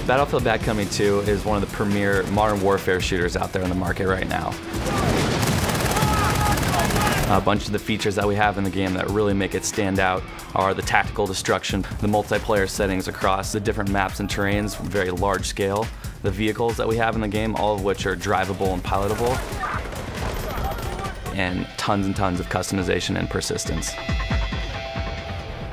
Battlefield Bad Company 2 is one of the premier modern warfare shooters out there in the market right now. A bunch of the features that we have in the game that really make it stand out are the tactical destruction, the multiplayer settings across the different maps and terrains, very large scale, the vehicles that we have in the game, all of which are drivable and pilotable, and tons of customization and persistence.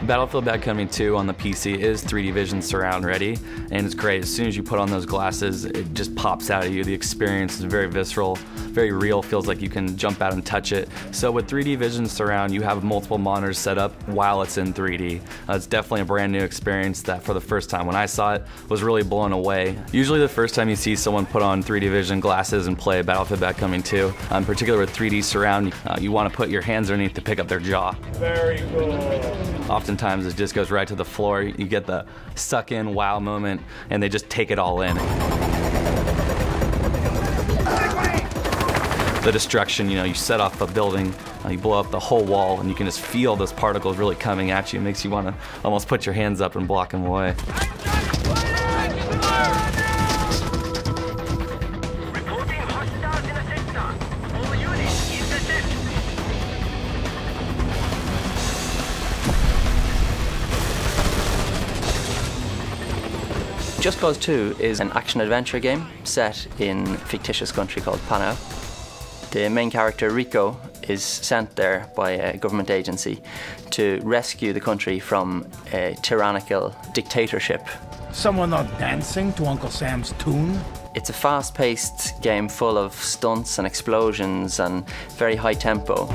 Battlefield Bad Company 2 on the PC is 3D Vision surround ready, and it's great. As soon as you put on those glasses, it just pops out at you. The experience is very visceral, very real, feels like you can jump out and touch it. So with 3D Vision surround, you have multiple monitors set up while it's in 3D. It's definitely a brand new experience that for the first time when I saw it was really blown away. Usually the first time you see someone put on 3D Vision glasses and play Battlefield Bad Company 2, in particular with 3D surround, you want to put your hands underneath to pick up their jaw. Very cool. Oftentimes it just goes right to the floor. You get the suck in wow moment and they just take it all in. The destruction, you set off a building, you blow up the whole wall and you can just feel those particles really coming at you. It makes you want to almost put your hands up and block them away. Just Cause 2 is an action-adventure game set in a fictitious country called Panau. The main character, Rico, is sent there by a government agency to rescue the country from a tyrannical dictatorship. Someone not dancing to Uncle Sam's tune? It's a fast-paced game full of stunts and explosions and very high tempo.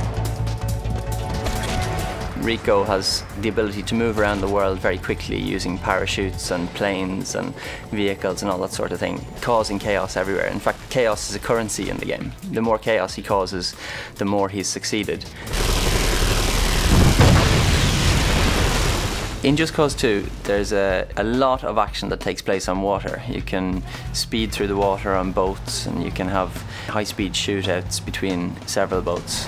Rico has the ability to move around the world very quickly using parachutes and planes and vehicles and all that sort of thing, causing chaos everywhere. In fact, chaos is a currency in the game. The more chaos he causes, the more he's succeeded. In Just Cause 2, there's a lot of action that takes place on water. You can speed through the water on boats and you can have high-speed shootouts between several boats.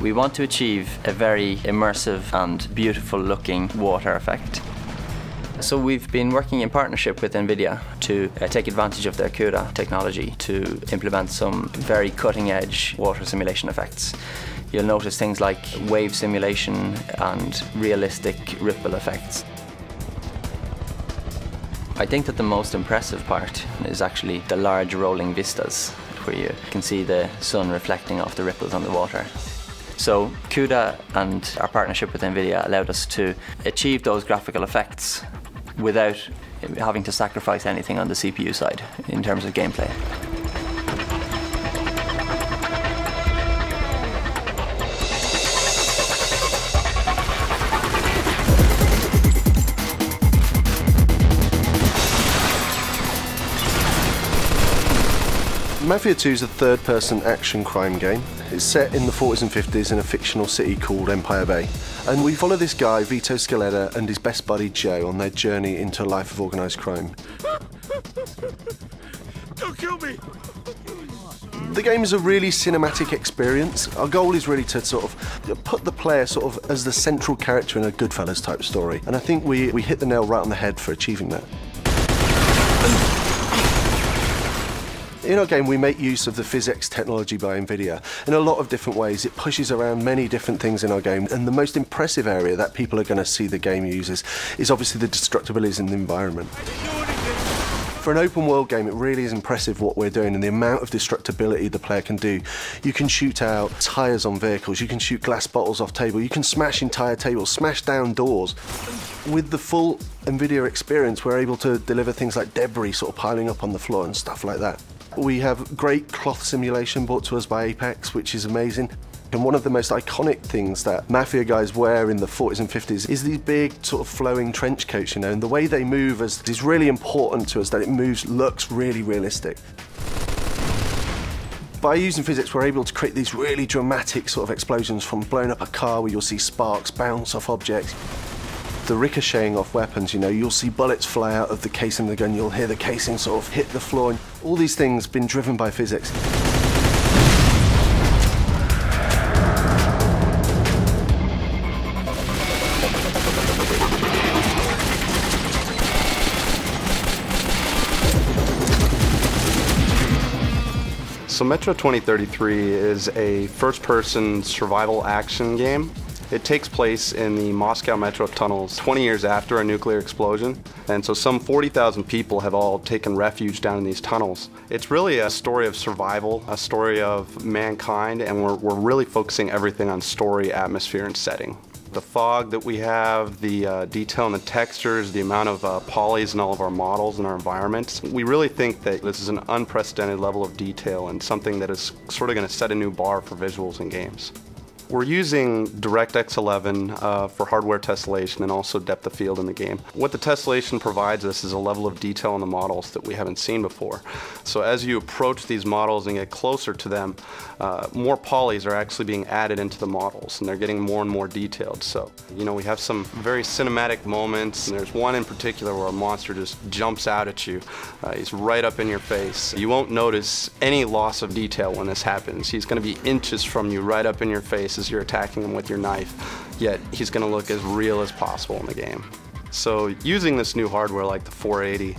We want to achieve a very immersive and beautiful looking water effect. So we've been working in partnership with NVIDIA to take advantage of their CUDA technology to implement some very cutting edge water simulation effects. You'll notice things like wave simulation and realistic ripple effects. I think that the most impressive part is actually the large rolling vistas where you can see the sun reflecting off the ripples on the water. So CUDA and our partnership with NVIDIA allowed us to achieve those graphical effects without having to sacrifice anything on the CPU side in terms of gameplay. Mafia 2 is a third-person action crime game. It's set in the 40s and 50s in a fictional city called Empire Bay. And we follow this guy, Vito Scaletta, and his best buddy Joe on their journey into a life of organised crime. Don't kill me! The game is a really cinematic experience. Our goal is really to sort of put the player sort of as the central character in a Goodfellas type story. And I think we hit the nail right on the head for achieving that. In our game, we make use of the PhysX technology by NVIDIA in a lot of different ways. It pushes around many different things in our game, and the most impressive area that people are going to see the game uses is obviously the destructibilities in the environment. For an open world game, it really is impressive what we're doing and the amount of destructibility the player can do. You can shoot out tyres on vehicles, you can shoot glass bottles off tables, you can smash entire tables, smash down doors. With the full NVIDIA experience, we're able to deliver things like debris sort of piling up on the floor and stuff like that. We have great cloth simulation brought to us by Apex, which is amazing. And one of the most iconic things that Mafia guys wear in the 40s and 50s is these big sort of flowing trench coats, you know, and the way they move is really important to us, that it looks really realistic. By using physics, we're able to create these really dramatic sort of explosions, from blowing up a car where you'll see sparks bounce off objects. The ricocheting off weapons, you know, you'll see bullets fly out of the casing of the gun, you'll hear the casing sort of hit the floor, and all these things been driven by physics. So Metro 2033 is a first-person survival action game. It takes place in the Moscow metro tunnels 20 years after a nuclear explosion. And so some 40,000 people have all taken refuge down in these tunnels. It's really a story of survival, a story of mankind, and we're really focusing everything on story, atmosphere, and setting. The fog that we have, the detail in the textures, the amount of polys in all of our models and our environments. We really think that this is an unprecedented level of detail and something that is sort of going to set a new bar for visuals in games. We're using DirectX 11 for hardware tessellation and also depth of field in the game. What the tessellation provides us is a level of detail in the models that we haven't seen before. So as you approach these models and get closer to them, more polys are actually being added into the models, and they're getting more and more detailed. So, you know, we have some very cinematic moments, and there's one in particular where a monster just jumps out at you. He's right up in your face. You won't notice any loss of detail when this happens. He's going to be inches from you, right up in your face as you're attacking him with your knife, yet he's going to look as real as possible in the game. So using this new hardware like the 480,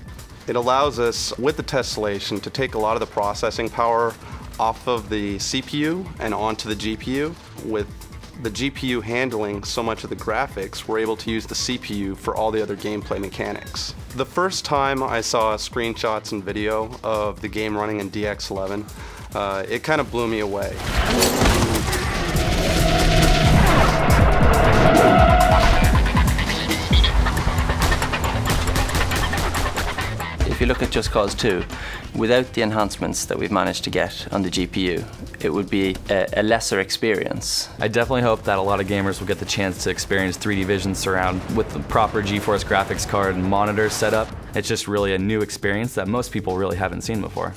it allows us, with the tessellation, to take a lot of the processing power off of the CPU and onto the GPU. With the GPU handling so much of the graphics, we're able to use the CPU for all the other gameplay mechanics. The first time I saw screenshots and video of the game running in DX11, it kind of blew me away. If you look at Just Cause 2, without the enhancements that we've managed to get on the GPU, it would be a lesser experience. I definitely hope that a lot of gamers will get the chance to experience 3D Vision Surround with the proper GeForce graphics card and monitor setup. It's just really a new experience that most people really haven't seen before.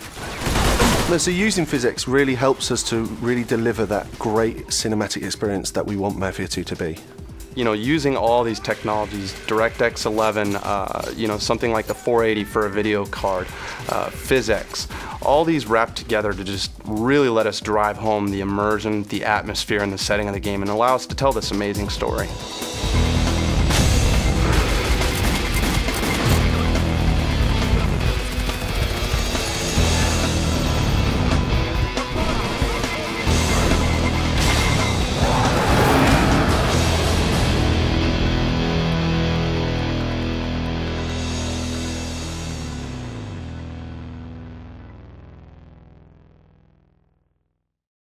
So using physics really helps us to really deliver that great cinematic experience that we want Mafia 2 to be. You know, using all these technologies, DirectX 11, you know, something like the 480 for a video card, PhysX, all these wrapped together to just really let us drive home the immersion, the atmosphere, and the setting of the game, and allow us to tell this amazing story.